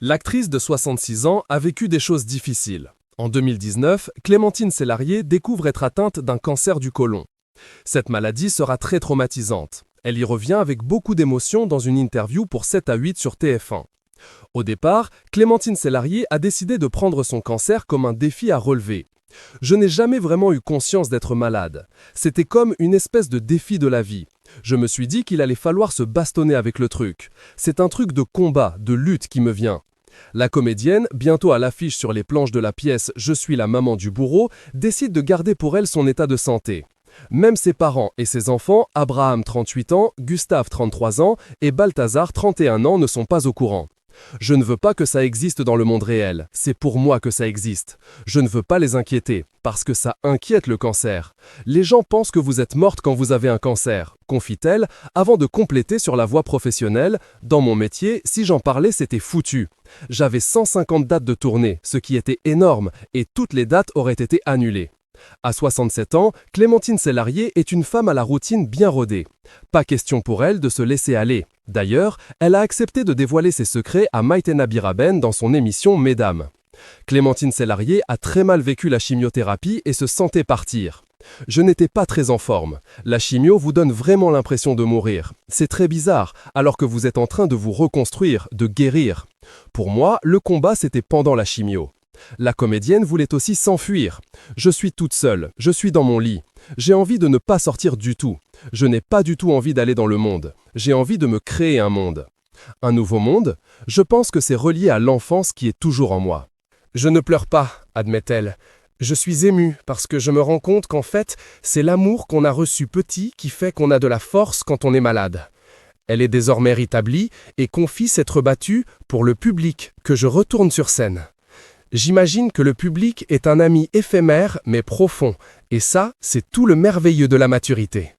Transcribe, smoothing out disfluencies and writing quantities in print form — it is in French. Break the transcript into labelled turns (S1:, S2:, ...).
S1: L'actrice de 66 ans a vécu des choses difficiles. En 2019, Clémentine Célarié découvre être atteinte d'un cancer du côlon. Cette maladie sera très traumatisante. Elle y revient avec beaucoup d'émotion dans une interview pour 7 à 8 sur TF1. Au départ, Clémentine Célarié a décidé de prendre son cancer comme un défi à relever. Je n'ai jamais vraiment eu conscience d'être malade. C'était comme une espèce de défi de la vie. Je me suis dit qu'il allait falloir se bastonner avec le truc. C'est un truc de combat, de lutte qui me vient. La comédienne, bientôt à l'affiche sur les planches de la pièce « Je suis la maman du bourreau », décide de garder pour elle son état de santé. Même ses parents et ses enfants, Abraham 38 ans, Gustave 33 ans et Balthazar 31 ans ne sont pas au courant. Je ne veux pas que ça existe dans le monde réel, c'est pour moi que ça existe. Je ne veux pas les inquiéter, parce que ça inquiète le cancer. Les gens pensent que vous êtes morte quand vous avez un cancer, confie-t-elle, avant de compléter sur la voie professionnelle. Dans mon métier, si j'en parlais, c'était foutu. J'avais 150 dates de tournée, ce qui était énorme, et toutes les dates auraient été annulées. À 67 ans, Clémentine Célarié est une femme à la routine bien rodée. Pas question pour elle de se laisser aller. D'ailleurs, elle a accepté de dévoiler ses secrets à Maïtena Biraben dans son émission Mesdames. Clémentine Célarié a très mal vécu la chimiothérapie et se sentait partir. Je n'étais pas très en forme. La chimio vous donne vraiment l'impression de mourir. C'est très bizarre, alors que vous êtes en train de vous reconstruire, de guérir. Pour moi, le combat c'était pendant la chimio. La comédienne voulait aussi s'enfuir. Je suis toute seule, je suis dans mon lit. J'ai envie de ne pas sortir du tout. Je n'ai pas du tout envie d'aller dans le monde. J'ai envie de me créer un monde. Un nouveau monde? Je pense que c'est relié à l'enfance qui est toujours en moi.
S2: Je ne pleure pas, admet-elle. Je suis émue parce que je me rends compte qu'en fait, c'est l'amour qu'on a reçu petit qui fait qu'on a de la force quand on est malade. Elle est désormais rétablie et confie s'être battue pour le public que je retourne sur scène. J'imagine que le public est un ami éphémère mais profond, et ça, c'est tout le merveilleux de la maturité.